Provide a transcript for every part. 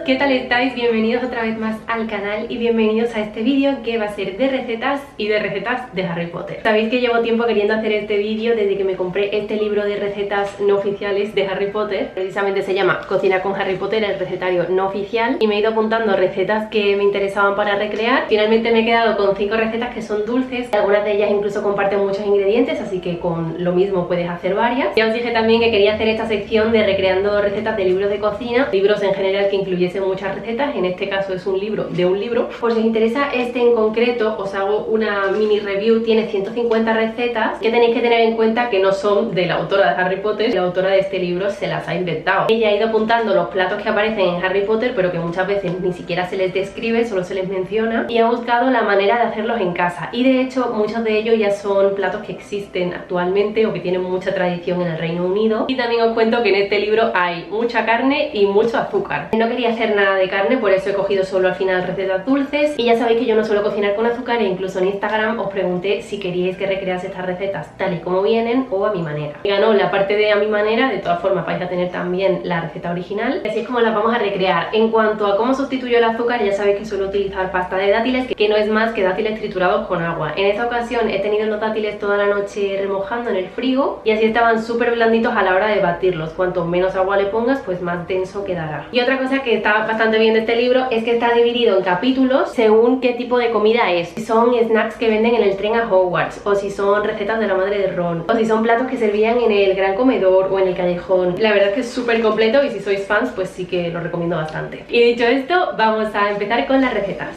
¿qué tal estáis? Bienvenidos otra vez más al canal y bienvenidos a este vídeo que va a ser de recetas y de recetas de Harry Potter. Sabéis que llevo tiempo queriendo hacer este vídeo desde que me compré este libro de recetas no oficiales de Harry Potter. Precisamente se llama Cocina con Harry Potter, el recetario no oficial, y me he ido apuntando recetas que me interesaban para recrear. Finalmente me he quedado con 5 recetas que son dulces, algunas de ellas incluso comparten muchos ingredientes, así que con lo mismo puedes hacer varias. Ya os dije también que quería hacer esta sección de recreando recetas de libros de cocina, libros en general que incluyesen muchas recetas. En este caso es un libro de un libro. Pues si os interesa este en concreto, os hago una mini review. Tiene 150 recetas que tenéis que tener en cuenta que no son de la autora de Harry Potter. La autora de este libro se las ha inventado. Ella ha ido apuntando los platos que aparecen en Harry Potter, pero que muchas veces ni siquiera se les describe, solo se les menciona, y ha buscado la manera de hacerlos en casa. Y de hecho muchos de ellos ya son platos que existen actualmente o que tienen mucha tradición en el Reino Unido. Y también os cuento que en este libro hay mucha carne y mucho azúcar. No quería hacer nada de carne, por eso he cogido solo al final recetas dulces. Y ya sabéis que yo no suelo cocinar con azúcar, e incluso en Instagram os pregunté si queríais que recrease estas recetas tal y como vienen o a mi manera. Y ganó la parte de a mi manera. De todas formas vais a tener también la receta original, así es como las vamos a recrear. En cuanto a cómo sustituyo el azúcar, ya sabéis que suelo utilizar pasta de dátiles, que no es más que dátiles triturados con agua. En esta ocasión he tenido los dátiles toda la noche remojando en el frigo y así estaban súper blanditos a la hora de batirlos. Cuanto menos agua le pongas, pues más denso quedará. Y otra cosa que está bastante bien de este libro es que está dividido en capítulos según qué tipo de comida es. Si son snacks que venden en el tren a Hogwarts, o si son recetas de la madre de Ron, o si son platos que servían en el gran comedor o en el callejón. La verdad es que es súper completo y si sois fans pues sí que lo recomiendo bastante. Y dicho esto, vamos a empezar con las recetas.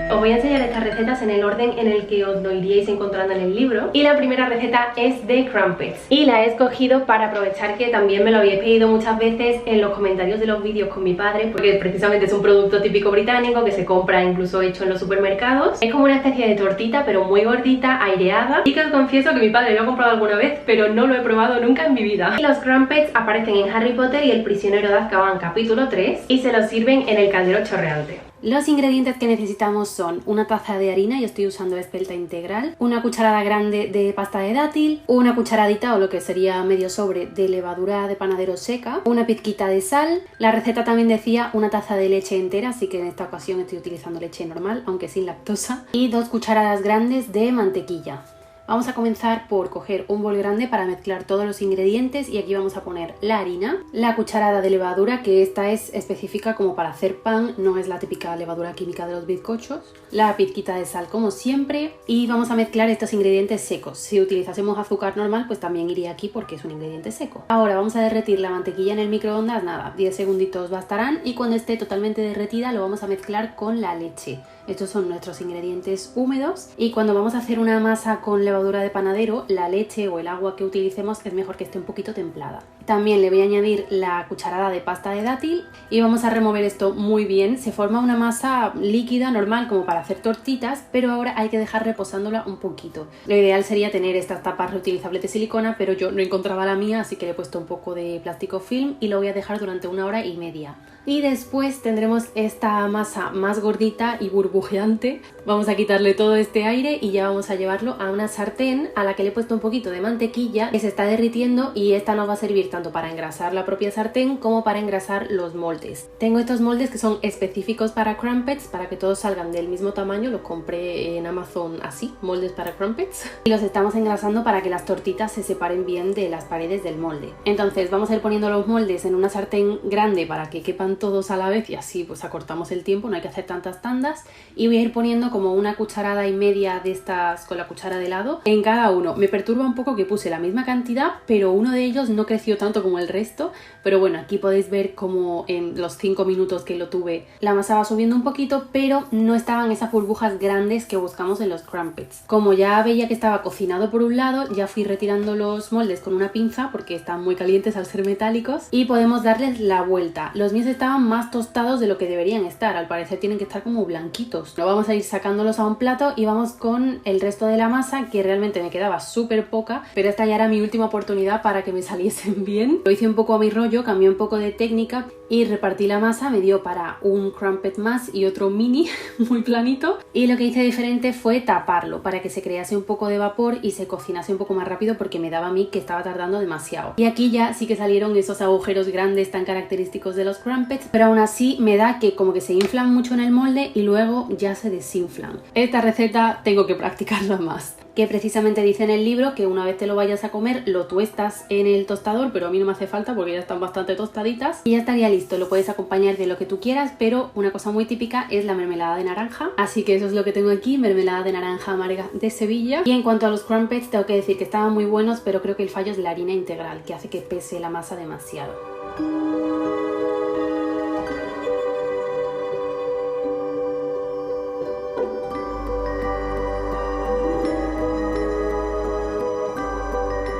Os voy a enseñar estas recetas en el orden en el que os lo iríais encontrando en el libro. Y la primera receta es de crumpets, y la he escogido para aprovechar que también me lo habéis pedido muchas veces en los comentarios de los vídeos con mi padre, porque precisamente es un producto típico británico que se compra incluso hecho en los supermercados. Es como una especie de tortita pero muy gordita, aireada, y que os confieso que mi padre lo ha comprado alguna vez pero no lo he probado nunca en mi vida. Y los crumpets aparecen en Harry Potter y el prisionero de Azkaban capítulo 3 y se los sirven en el caldero chorreante. Los ingredientes que necesitamos son una taza de harina, yo estoy usando espelta integral, una cucharada grande de pasta de dátil, una cucharadita o lo que sería medio sobre de levadura de panadero seca, una pizquita de sal. La receta también decía una taza de leche entera, así que en esta ocasión estoy utilizando leche normal, aunque sin lactosa, y 2 cucharadas grandes de mantequilla. Vamos a comenzar por coger un bol grande para mezclar todos los ingredientes, y aquí vamos a poner la harina, la cucharada de levadura, que esta es específica como para hacer pan, no es la típica levadura química de los bizcochos, la pizquita de sal como siempre, y vamos a mezclar estos ingredientes secos. Si utilizásemos azúcar normal pues también iría aquí porque es un ingrediente seco. Ahora vamos a derretir la mantequilla en el microondas, nada, 10 segunditos bastarán, y cuando esté totalmente derretida lo vamos a mezclar con la leche. Estos son nuestros ingredientes húmedos, y cuando vamos a hacer una masa con levadura de panadero, la leche o el agua que utilicemos es mejor que esté un poquito templada. También le voy a añadir la cucharada de pasta de dátil y vamos a remover esto muy bien. Se forma una masa líquida normal como para hacer tortitas, pero ahora hay que dejar reposándola un poquito. Lo ideal sería tener estas tapas reutilizables de silicona, pero yo no encontraba la mía, así que le he puesto un poco de plástico film y lo voy a dejar durante 1 hora y media. Y después tendremos esta masa más gordita y burbujeante. Vamos a quitarle todo este aire y ya vamos a llevarlo a una sartén a la que le he puesto un poquito de mantequilla que se está derritiendo, y esta nos va a servir tanto para engrasar la propia sartén como para engrasar los moldes. Tengo estos moldes que son específicos para crumpets, para que todos salgan del mismo tamaño. Los compré en Amazon así, moldes para crumpets, y los estamos engrasando para que las tortitas se separen bien de las paredes del molde. Entonces vamos a ir poniendo los moldes en una sartén grande para que quepan todos a la vez, y así pues acortamos el tiempo, no hay que hacer tantas tandas. Y voy a ir poniendo como 1,5 cucharadas de estas con la cuchara de lado en cada uno. Me perturba un poco que puse la misma cantidad, pero uno de ellos no creció tanto como el resto. Pero bueno, aquí podéis ver como en los 5 minutos que lo tuve la masa va subiendo un poquito, pero no estaban esas burbujas grandes que buscamos en los crumpets. Como ya veía que estaba cocinado por un lado, ya fui retirando los moldes con una pinza porque están muy calientes al ser metálicos, y podemos darles la vuelta. Los míos estaban más tostados de lo que deberían estar, al parecer tienen que estar como blanquitos. Lo vamos a ir sacándolos a un plato y vamos con el resto de la masa, que realmente me quedaba súper poca, pero esta ya era mi última oportunidad para que me saliesen bien. Lo hice un poco a mi rollo, cambié un poco de técnica y repartí la masa, me dio para un crumpet más y otro mini muy planito, y lo que hice diferente fue taparlo para que se crease un poco de vapor y se cocinase un poco más rápido, porque me daba a mí que estaba tardando demasiado. Y aquí ya sí que salieron esos agujeros grandes tan característicos de los crumpets, pero aún así me da que como que se inflan mucho en el molde y luego ya se desinflan. Esta receta tengo que practicarla más, que precisamente dice en el libro que una vez te lo vayas a comer lo tuestas en el tostador, pero a mí no me hace falta porque ya están bastante tostaditas y ya estaría listo. Lo puedes acompañar de lo que tú quieras, pero una cosa muy típica es la mermelada de naranja, así que eso es lo que tengo aquí, mermelada de naranja amarga de Sevilla. Y en cuanto a los crumpets, tengo que decir que estaban muy buenos, pero creo que el fallo es la harina integral, que hace que pese la masa demasiado.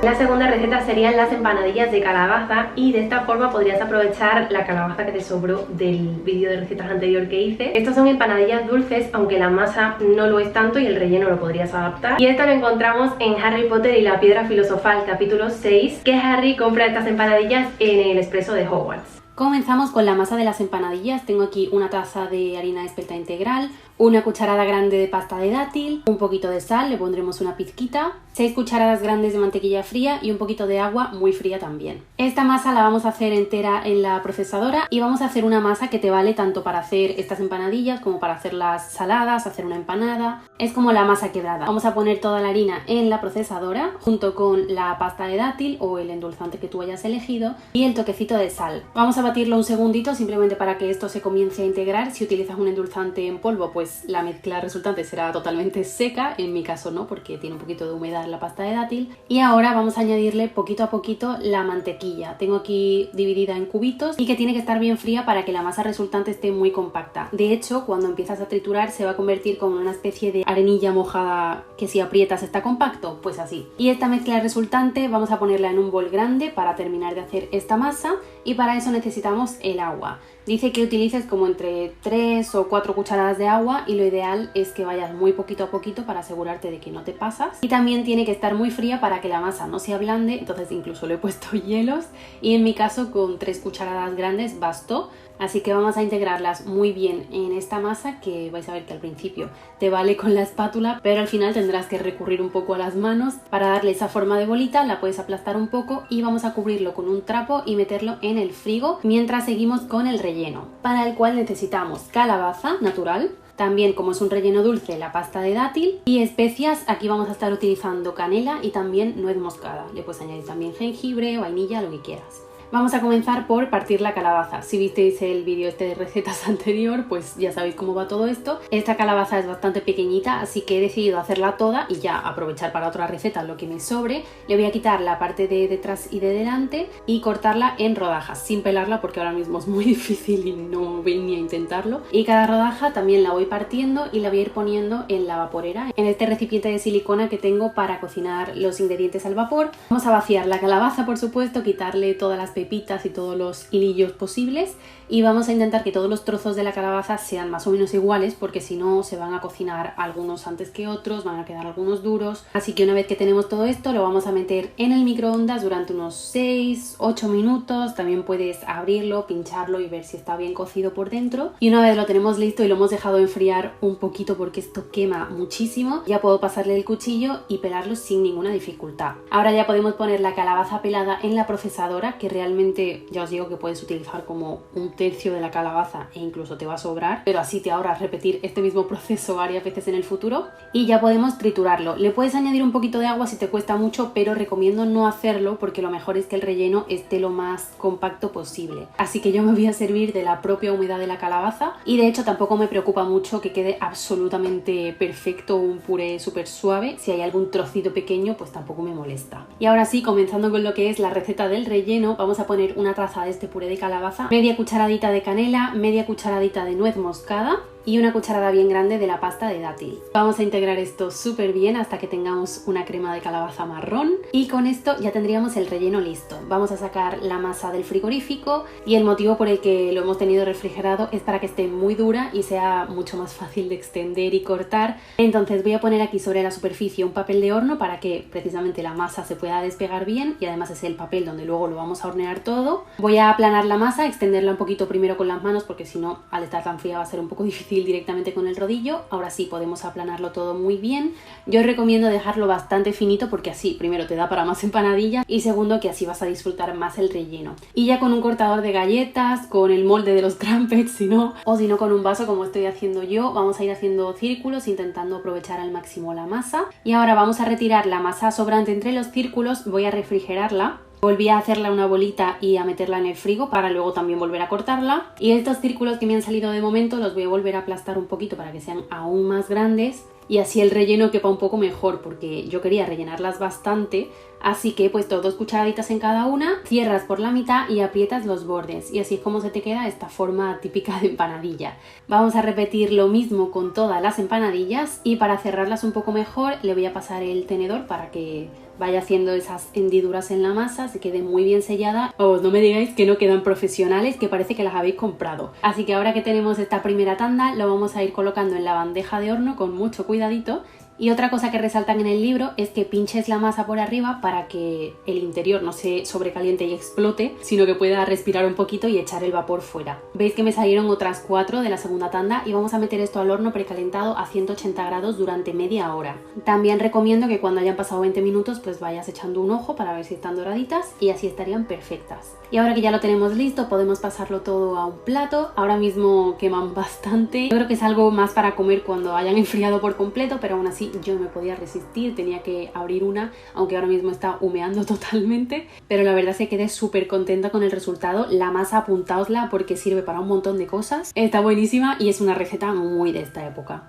La segunda receta serían las empanadillas de calabaza, y de esta forma podrías aprovechar la calabaza que te sobró del vídeo de recetas anterior que hice. Estas son empanadillas dulces, aunque la masa no lo es tanto y el relleno lo podrías adaptar. Y esto lo encontramos en Harry Potter y la Piedra Filosofal capítulo 6, que Harry compra estas empanadillas en el expreso de Hogwarts. Comenzamos con la masa de las empanadillas. Tengo aquí una taza de harina espelta integral, una cucharada grande de pasta de dátil, un poquito de sal, le pondremos una pizquita, 6 cucharadas grandes de mantequilla fría y un poquito de agua muy fría también. Esta masa la vamos a hacer entera en la procesadora y vamos a hacer una masa que te vale tanto para hacer estas empanadillas como para hacerlas saladas, hacer una empanada. Es como la masa quebrada. Vamos a poner toda la harina en la procesadora junto con la pasta de dátil o el endulzante que tú hayas elegido y el toquecito de sal. Vamos a batirlo un segundito simplemente para que esto se comience a integrar. Si utilizas un endulzante en polvo, pues la mezcla resultante será totalmente seca, en mi caso no, porque tiene un poquito de humedad en la pasta de dátil. Y ahora vamos a añadirle poquito a poquito la mantequilla. Tengo aquí dividida en cubitos y que tiene que estar bien fría para que la masa resultante esté muy compacta. De hecho, cuando empiezas a triturar se va a convertir como en una especie de arenilla mojada que si aprietas está compacto, pues así. Y esta mezcla resultante vamos a ponerla en un bol grande para terminar de hacer esta masa, y para eso necesitamos el agua. Dice que utilices como entre 3 o 4 cucharadas de agua y lo ideal es que vayas muy poquito a poquito para asegurarte de que no te pasas. Y también tiene que estar muy fría para que la masa no se ablande, entonces incluso le he puesto hielos y en mi caso con 3 cucharadas grandes bastó. Así que vamos a integrarlas muy bien en esta masa, que vais a ver que al principio te vale con la espátula, pero al final tendrás que recurrir un poco a las manos para darle esa forma de bolita. La puedes aplastar un poco y vamos a cubrirlo con un trapo y meterlo en el frigo mientras seguimos con el relleno, para el cual necesitamos calabaza natural. También, como es un relleno dulce, la pasta de dátil y especias. Aquí vamos a estar utilizando canela y también nuez moscada. Le puedes añadir también jengibre, vainilla, lo que quieras. Vamos a comenzar por partir la calabaza. Si visteis el vídeo de recetas anterior, pues ya sabéis cómo va todo esto. Esta calabaza es bastante pequeñita, así que he decidido hacerla toda y ya aprovechar para otra receta lo que me sobre. Le voy a quitar la parte de detrás y de delante y cortarla en rodajas, sin pelarla porque ahora mismo es muy difícil y no voy ni a intentarlo. Y cada rodaja también la voy partiendo y la voy a ir poniendo en la vaporera, en este recipiente de silicona que tengo para cocinar los ingredientes al vapor. Vamos a vaciar la calabaza, por supuesto, quitarle todas las pepitas y todos los hilillos posibles, y vamos a intentar que todos los trozos de la calabaza sean más o menos iguales, porque si no se van a cocinar algunos antes que otros, van a quedar algunos duros. Así que una vez que tenemos todo esto lo vamos a meter en el microondas durante unos 6-8 minutos. También puedes abrirlo, pincharlo y ver si está bien cocido por dentro, y una vez lo tenemos listo y lo hemos dejado enfriar un poquito porque esto quema muchísimo, ya puedo pasarle el cuchillo y pelarlo sin ninguna dificultad. Ahora ya podemos poner la calabaza pelada en la procesadora, que realmente ya os digo que puedes utilizar como un tercio de la calabaza e incluso te va a sobrar, pero así te ahorras repetir este mismo proceso varias veces en el futuro. Y ya podemos triturarlo. Le puedes añadir un poquito de agua si te cuesta mucho, pero recomiendo no hacerlo porque lo mejor es que el relleno esté lo más compacto posible. Así que yo me voy a servir de la propia humedad de la calabaza, y de hecho tampoco me preocupa mucho que quede absolutamente perfecto, un puré súper suave. Si hay algún trocito pequeño pues tampoco me molesta. Y ahora sí, comenzando con lo que es la receta del relleno, vamos a poner una taza de este puré de calabaza, media cucharadita de canela, media cucharadita de nuez moscada, y una cucharada bien grande de la pasta de dátil. Vamos a integrar esto súper bien hasta que tengamos una crema de calabaza marrón y con esto ya tendríamos el relleno listo. Vamos a sacar la masa del frigorífico y el motivo por el que lo hemos tenido refrigerado es para que esté muy dura y sea mucho más fácil de extender y cortar. Entonces voy a poner aquí sobre la superficie un papel de horno para que precisamente la masa se pueda despegar bien y además es el papel donde luego lo vamos a hornear todo. Voy a aplanar la masa, extenderla un poquito primero con las manos porque si no al estar tan fría va a ser un poco difícil directamente con el rodillo. Ahora sí podemos aplanarlo todo muy bien. Yo os recomiendo dejarlo bastante finito porque así primero te da para más empanadillas y segundo que así vas a disfrutar más el relleno. Y ya con un cortador de galletas, con el molde de los crumpets si no con un vaso como estoy haciendo yo, vamos a ir haciendo círculos intentando aprovechar al máximo la masa. Y ahora vamos a retirar la masa sobrante entre los círculos, voy a refrigerarla. Volví a hacerla una bolita y a meterla en el frigo para luego también volver a cortarla. Y estos círculos que me han salido de momento los voy a volver a aplastar un poquito para que sean aún más grandes y así el relleno quepa un poco mejor porque yo quería rellenarlas bastante. Así que he puesto 2 cucharaditas en cada una, cierras por la mitad y aprietas los bordes y así es como se te queda esta forma típica de empanadilla. Vamos a repetir lo mismo con todas las empanadillas y para cerrarlas un poco mejor le voy a pasar el tenedor para que vaya haciendo esas hendiduras en la masa, se quede muy bien sellada. Vamos, no me digáis que no quedan profesionales, que parece que las habéis comprado. Así que ahora que tenemos esta primera tanda lo vamos a ir colocando en la bandeja de horno con mucho cuidadito. Y otra cosa que resaltan en el libro es que pinches la masa por arriba para que el interior no se sobrecaliente y explote, sino que pueda respirar un poquito y echar el vapor fuera. Veis que me salieron otras 4 de la segunda tanda y vamos a meter esto al horno precalentado a 180 grados durante media hora. También recomiendo que cuando hayan pasado 20 minutos pues vayas echando un ojo para ver si están doraditas y así estarían perfectas. Y ahora que ya lo tenemos listo podemos pasarlo todo a un plato. Ahora mismo queman bastante. Yo creo que es algo más para comer cuando hayan enfriado por completo, pero aún así yo no me podía resistir, tenía que abrir una, aunque ahora mismo está humeando totalmente, pero la verdad es que quedé súper contenta con el resultado. La masa apuntaosla porque sirve para un montón de cosas, está buenísima y es una receta muy de esta época.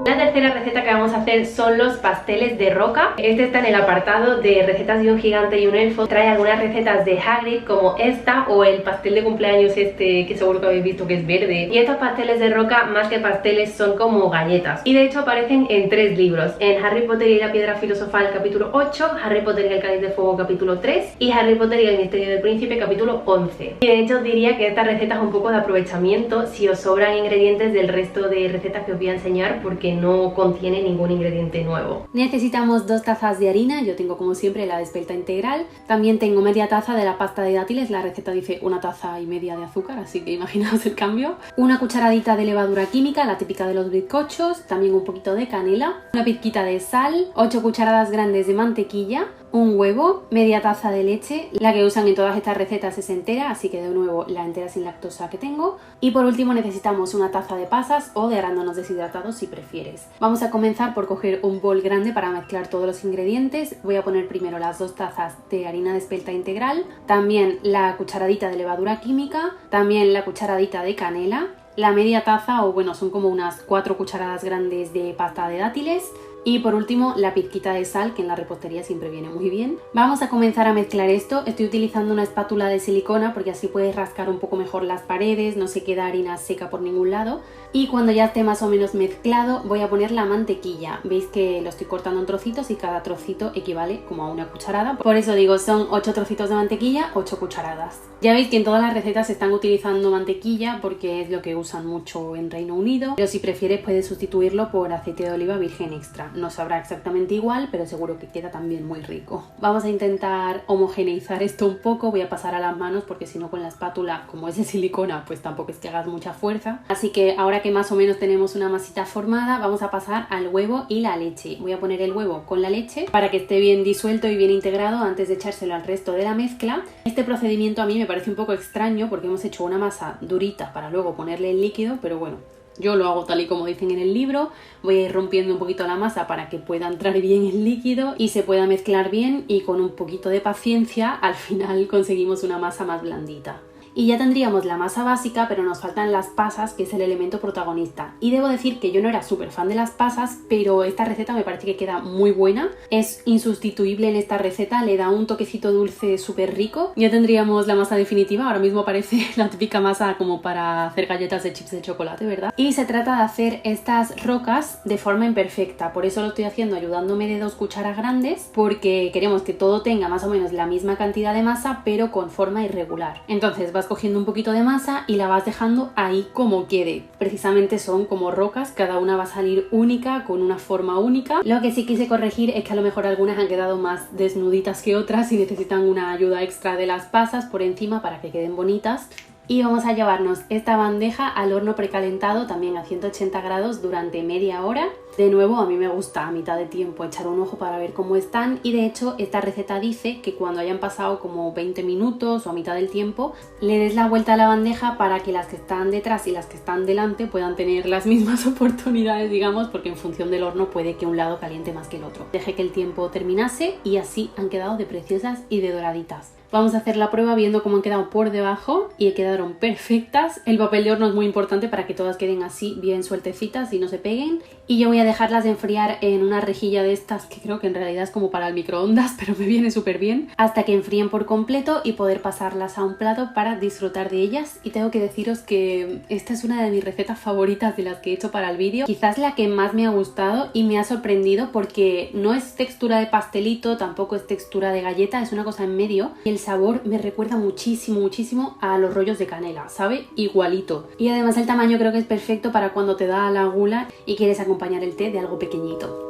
La tercera receta que vamos a hacer son los pasteles de roca. Este está en el apartado de recetas de un gigante y un elfo. Trae algunas recetas de Hagrid como esta o el pastel de cumpleaños este que seguro que habéis visto que es verde. Y estos pasteles de roca más que pasteles son como galletas. Y de hecho aparecen en 3 libros. En Harry Potter y la piedra filosofal capítulo 8, Harry Potter y el cáliz de fuego capítulo 3 y Harry Potter y el misterio del príncipe capítulo 11. Y de hecho os diría que esta receta es un poco de aprovechamiento si os sobran ingredientes del resto de recetas que os voy a enseñar porque no contiene ningún ingrediente nuevo. Necesitamos 2 tazas de harina, yo tengo como siempre la de espelta integral. También tengo media taza de la pasta de dátiles, la receta dice 1,5 tazas de azúcar, así que imaginaos el cambio. Una cucharadita de levadura química, la típica de los bizcochos, también un poquito de canela, una pizquita de sal, 8 cucharadas grandes de mantequilla, un huevo, media taza de leche, la que usan en todas estas recetas es entera, así que de nuevo la entera sin lactosa que tengo. Y por último necesitamos una taza de pasas o de arándanos deshidratados si prefieres. Vamos a comenzar por coger un bol grande para mezclar todos los ingredientes. Voy a poner primero las 2 tazas de harina de espelta integral, también la cucharadita de levadura química, también la cucharadita de canela, la media taza o bueno son como unas 4 cucharadas grandes de pasta de dátiles. Y por último la pizquita de sal, que en la repostería siempre viene muy bien. Vamos a comenzar a mezclar esto. Estoy utilizando una espátula de silicona porque así puedes rascar un poco mejor las paredes, no se queda harina seca por ningún lado. Y cuando ya esté más o menos mezclado voy a poner la mantequilla. Veis que lo estoy cortando en trocitos y cada trocito equivale como a una cucharada. Por eso digo, son 8 trocitos de mantequilla, 8 cucharadas. Ya veis que en todas las recetas se están utilizando mantequilla porque es lo que usan mucho en Reino Unido. Pero si prefieres puedes sustituirlo por aceite de oliva virgen extra. No sabrá exactamente igual, pero seguro que queda también muy rico. Vamos a intentar homogeneizar esto un poco. Voy a pasar a las manos porque si no con la espátula, como es de silicona, pues tampoco es que hagas mucha fuerza. Así que ahora que más o menos tenemos una masita formada, vamos a pasar al huevo y la leche. Voy a poner el huevo con la leche para que esté bien disuelto y bien integrado antes de echárselo al resto de la mezcla. Este procedimiento a mí me parece un poco extraño porque hemos hecho una masa durita para luego ponerle el líquido, pero bueno, yo lo hago tal y como dicen en el libro. Voy a ir rompiendo un poquito la masa para que pueda entrar bien el líquido y se pueda mezclar bien y con un poquito de paciencia al final conseguimos una masa más blandita. y ya tendríamos la masa básica, pero nos faltan las pasas, que es el elemento protagonista. Y debo decir que yo no era súper fan de las pasas, pero esta receta me parece que queda muy buena, es insustituible en esta receta, le da un toquecito dulce súper rico. Ya tendríamos la masa definitiva, ahora mismo parece la típica masa como para hacer galletas de chips de chocolate, ¿verdad? Y se trata de hacer estas rocas de forma imperfecta, por eso lo estoy haciendo ayudándome de 2 cucharas grandes, porque queremos que todo tenga más o menos la misma cantidad de masa, pero con forma irregular. Entonces vas cogiendo un poquito de masa y la vas dejando ahí como quede. Precisamente son como rocas, cada una va a salir única, con una forma única. Lo que sí quise corregir es que a lo mejor algunas han quedado más desnuditas que otras y necesitan una ayuda extra de las pasas por encima para que queden bonitas. Y vamos a llevarnos esta bandeja al horno precalentado también a 180 grados durante media hora. De nuevo, a mí me gusta a mitad de tiempo echar un ojo para ver cómo están, y de hecho esta receta dice que cuando hayan pasado como 20 minutos o a mitad del tiempo le des la vuelta a la bandeja para que las que están detrás y las que están delante puedan tener las mismas oportunidades, digamos, porque en función del horno puede que un lado caliente más que el otro. Dejé que el tiempo terminase y así han quedado de preciosas y de doraditas. Vamos a hacer la prueba viendo cómo han quedado por debajo y quedaron perfectas. El papel de horno es muy importante para que todas queden así bien sueltecitas y no se peguen. Y yo voy a dejarlas de enfriar en una rejilla de estas que creo que en realidad es como para el microondas, pero me viene súper bien, hasta que enfríen por completo y poder pasarlas a un plato para disfrutar de ellas. Y tengo que deciros que esta es una de mis recetas favoritas de las que he hecho para el vídeo, quizás la que más me ha gustado y me ha sorprendido porque no es textura de pastelito, tampoco es textura de galleta, es una cosa en medio y el sabor me recuerda muchísimo a los rollos de canela, ¿sabe? Igualito. Y además el tamaño creo que es perfecto para cuando te da la gula y quieres acompañar el té de algo pequeñito.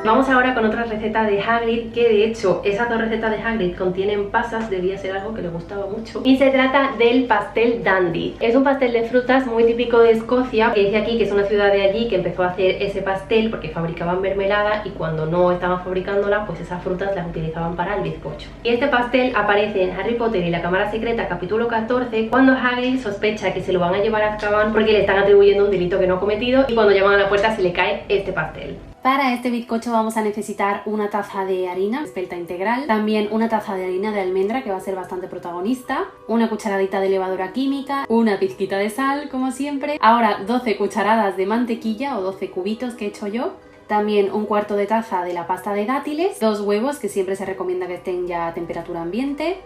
Vamos ahora con otra receta de Hagrid, que de hecho esas 2 recetas de Hagrid contienen pasas, debía ser algo que le gustaba mucho. Y se trata del pastel Dandy. Es un pastel de frutas muy típico de Escocia, que dice aquí que es una ciudad de allí que empezó a hacer ese pastel porque fabricaban mermelada y cuando no estaban fabricándola, pues esas frutas las utilizaban para el bizcocho. Y este pastel aparece en Harry Potter y la Cámara Secreta capítulo 14, cuando Hagrid sospecha que se lo van a llevar a Azkaban porque le están atribuyendo un delito que no ha cometido, y cuando llaman a la puerta se le cae este pastel. Para este bizcocho vamos a necesitar una taza de harina espelta integral, también una taza de harina de almendra, que va a ser bastante protagonista, una cucharadita de levadura química, una pizquita de sal, como siempre, ahora 12 cucharadas de mantequilla o 12 cubitos que he hecho yo, también un cuarto de taza de la pasta de dátiles, 2 huevos que siempre se recomienda que estén ya a temperatura ambiente,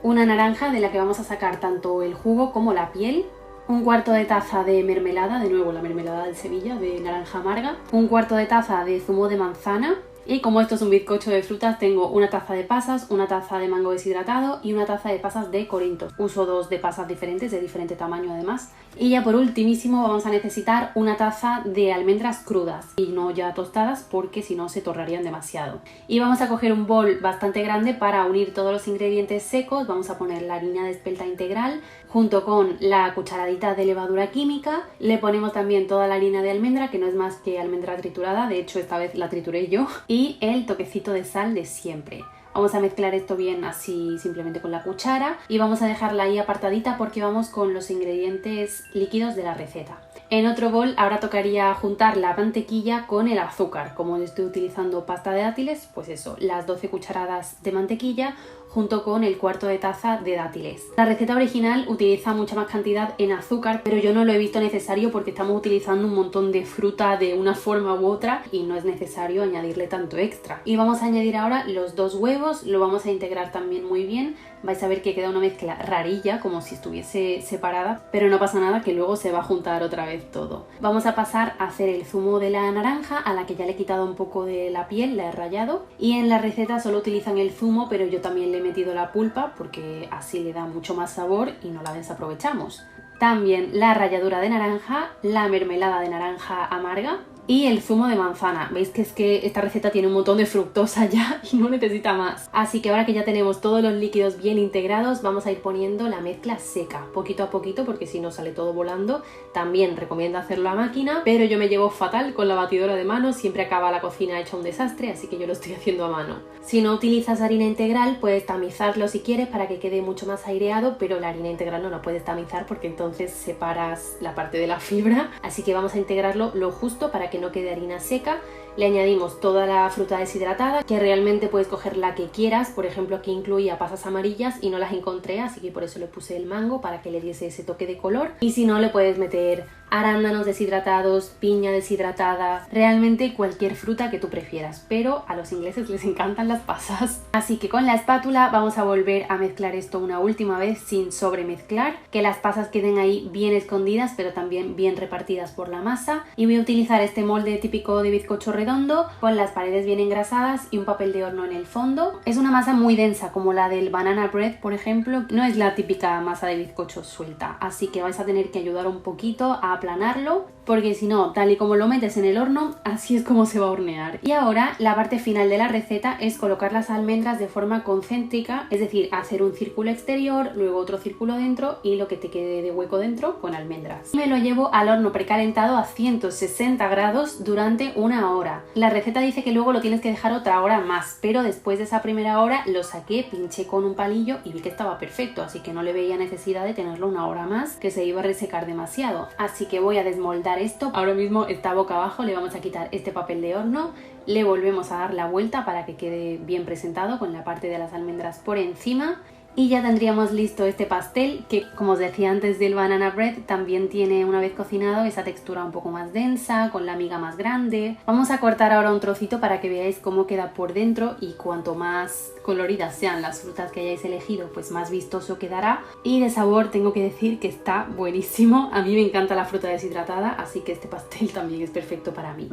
una naranja de la que vamos a sacar tanto el jugo como la piel, un cuarto de taza de mermelada, de nuevo la mermelada de Sevilla, de naranja amarga, un cuarto de taza de zumo de manzana, y como esto es un bizcocho de frutas, tengo una taza de pasas, una taza de mango deshidratado y una taza de pasas de Corinto. Uso 2 de pasas diferentes, de diferente tamaño además. Y ya por ultimísimo vamos a necesitar una taza de almendras crudas y no ya tostadas, porque si no se torrarían demasiado. Y vamos a coger un bol bastante grande para unir todos los ingredientes secos. Vamos a poner la harina de espelta integral junto con la cucharadita de levadura química. Le ponemos también toda la harina de almendra, que no es más que almendra triturada, de hecho esta vez la trituré yo, y el toquecito de sal de siempre. Vamos a mezclar esto bien así simplemente con la cuchara y vamos a dejarla ahí apartadita porque vamos con los ingredientes líquidos de la receta. En otro bol ahora tocaría juntar la mantequilla con el azúcar. Como estoy utilizando pasta de dátiles, pues eso, las 12 cucharadas de mantequilla junto con el cuarto de taza de dátiles. La receta original utiliza mucha más cantidad en azúcar, pero yo no lo he visto necesario porque estamos utilizando un montón de fruta de una forma u otra y no es necesario añadirle tanto extra. Y vamos a añadir ahora los 2 huevos, lo vamos a integrar también muy bien. Vais a ver que queda una mezcla rarilla, como si estuviese separada, pero no pasa nada, que luego se va a juntar otra vez todo. Vamos a pasar a hacer el zumo de la naranja, a la que ya le he quitado un poco de la piel, la he rallado. Y en la receta solo utilizan el zumo, pero yo también le he metido la pulpa porque así le da mucho más sabor y no la desaprovechamos. También la ralladura de naranja, la mermelada de naranja amarga y el zumo de manzana. Veis que es que esta receta tiene un montón de fructosa ya y no necesita más. Así que ahora que ya tenemos todos los líquidos bien integrados, vamos a ir poniendo la mezcla seca, poquito a poquito, porque si no sale todo volando. También recomiendo hacerlo a máquina, pero yo me llevo fatal con la batidora de mano, siempre acaba la cocina hecha un desastre, así que yo lo estoy haciendo a mano. Si no utilizas harina integral, puedes tamizarlo si quieres para que quede mucho más aireado, pero la harina integral no la puedes tamizar porque entonces separas la parte de la fibra, así que vamos a integrarlo lo justo para para que no quede harina seca. Le añadimos toda la fruta deshidratada, que realmente puedes coger la que quieras. Por ejemplo, aquí incluía pasas amarillas y no las encontré, así que por eso le puse el mango, para que le diese ese toque de color. Y si no, le puedes meter arándanos deshidratados, piña deshidratada, realmente cualquier fruta que tú prefieras, pero a los ingleses les encantan las pasas. Así que con la espátula vamos a volver a mezclar esto una última vez sin sobremezclar, que las pasas queden ahí bien escondidas pero también bien repartidas por la masa. Y voy a utilizar este molde típico de bizcocho redondo con las paredes bien engrasadas y un papel de horno en el fondo. Es una masa muy densa, como la del banana bread, por ejemplo. No es la típica masa de bizcocho suelta, así que vais a tener que ayudar un poquito a aplanarlo, porque si no, tal y como lo metes en el horno, así es como se va a hornear. Y ahora la parte final de la receta es colocar las almendras de forma concéntrica, es decir, hacer un círculo exterior, luego otro círculo dentro y lo que te quede de hueco dentro con almendras. Me lo llevo al horno precalentado a 160 grados durante 1 hora. La receta dice que luego lo tienes que dejar otra hora más, pero después de esa primera hora lo saqué, pinché con un palillo y vi que estaba perfecto, así que no le veía necesidad de tenerlo 1 hora más, que se iba a resecar demasiado. Así que voy a desmoldar esto. Ahora mismo está boca abajo, le vamos a quitar este papel de horno, le volvemos a dar la vuelta para que quede bien presentado con la parte de las almendras por encima. Y ya tendríamos listo este pastel, que como os decía antes del banana bread, también tiene, una vez cocinado, esa textura un poco más densa, con la miga más grande. Vamos a cortar ahora un trocito para que veáis cómo queda por dentro, y cuanto más coloridas sean las frutas que hayáis elegido, pues más vistoso quedará. Y de sabor tengo que decir que está buenísimo. A mí me encanta la fruta deshidratada, así que este pastel también es perfecto para mí.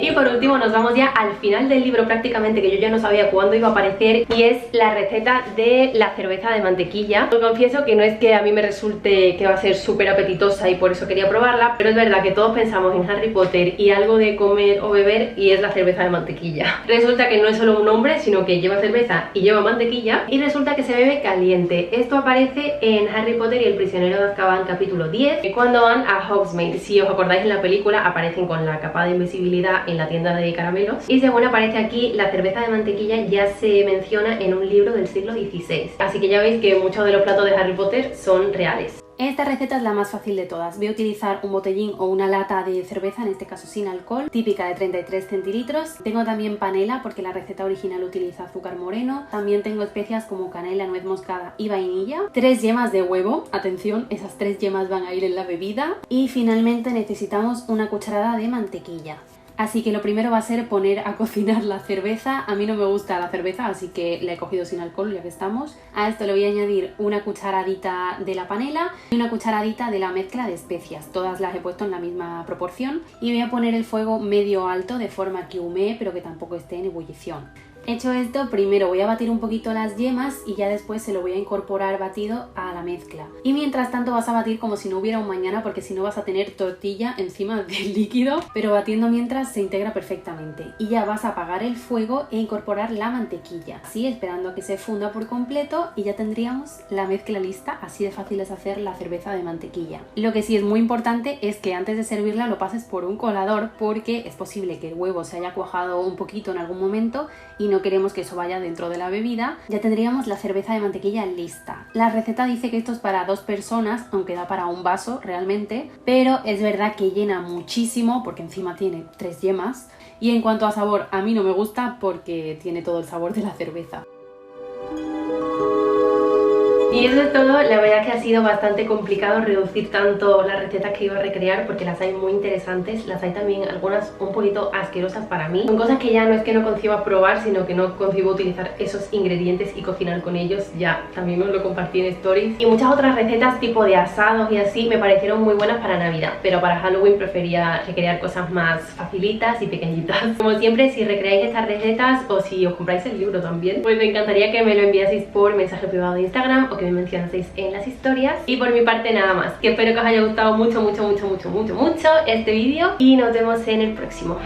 Y por último nos vamos ya al final del libro prácticamente, que yo ya no sabía cuándo iba a aparecer, y es la receta de la cerveza de mantequilla. Os confieso que no es que a mí me resulte que va a ser súper apetitosa y por eso quería probarla, pero es verdad que todos pensamos en Harry Potter y algo de comer o beber y es la cerveza de mantequilla. Resulta que no es solo un nombre, sino que lleva cerveza y lleva mantequilla, y resulta que se bebe caliente. Esto aparece en Harry Potter y el prisionero de Azkaban capítulo 10, cuando van a Hogsmeade. Si os acordáis, en la película aparecen con la capa de invisibilidad en la tienda de caramelos, y según aparece aquí, la cerveza de mantequilla ya se menciona en un libro del siglo XVI, así que ya veis que muchos de los platos de Harry Potter son reales. Esta receta es la más fácil de todas. Voy a utilizar un botellín o una lata de cerveza, en este caso sin alcohol, típica de 33 centilitros. Tengo también panela, porque la receta original utiliza azúcar moreno. También tengo especias como canela, nuez moscada y vainilla. 3 yemas de huevo, atención, esas 3 yemas van a ir en la bebida. Y finalmente necesitamos una cucharada de mantequilla. Así que lo primero va a ser poner a cocinar la cerveza. A mí no me gusta la cerveza, así que la he cogido sin alcohol ya que estamos. A esto le voy a añadir una cucharadita de la panela y una cucharadita de la mezcla de especias. Todas las he puesto en la misma proporción. Y voy a poner el fuego medio alto, de forma que humee pero que tampoco esté en ebullición. Hecho esto, primero voy a batir un poquito las yemas y ya después se lo voy a incorporar batido a la mezcla. Y mientras tanto vas a batir como si no hubiera un mañana, porque si no vas a tener tortilla encima del líquido, pero batiendo mientras se integra perfectamente. Y ya vas a apagar el fuego e incorporar la mantequilla, así esperando a que se funda por completo, y ya tendríamos la mezcla lista. Así de fácil es hacer la cerveza de mantequilla. Lo que sí es muy importante es que antes de servirla lo pases por un colador, porque es posible que el huevo se haya cuajado un poquito en algún momento y no queremos que eso vaya dentro de la bebida. Ya tendríamos la cerveza de mantequilla lista. La receta dice que esto es para 2 personas, aunque da para un vaso realmente, pero es verdad que llena muchísimo porque encima tiene 3 yemas. Y en cuanto a sabor, a mí no me gusta porque tiene todo el sabor de la cerveza. Y eso es todo. La verdad que ha sido bastante complicado reducir tanto las recetas que iba a recrear, porque las hay muy interesantes, las hay también algunas un poquito asquerosas para mí. Son cosas que ya no es que no conciba probar, sino que no concibo utilizar esos ingredientes y cocinar con ellos. Ya también os lo compartí en stories. Y muchas otras recetas tipo de asados y así me parecieron muy buenas para Navidad, pero para Halloween prefería recrear cosas más facilitas y pequeñitas. Como siempre, si recreáis estas recetas o si os compráis el libro también, pues me encantaría que me lo enviaseis por mensaje privado de Instagram o que me mencionaseis en las historias. Y por mi parte nada más, que espero que os haya gustado mucho este vídeo y nos vemos en el próximo.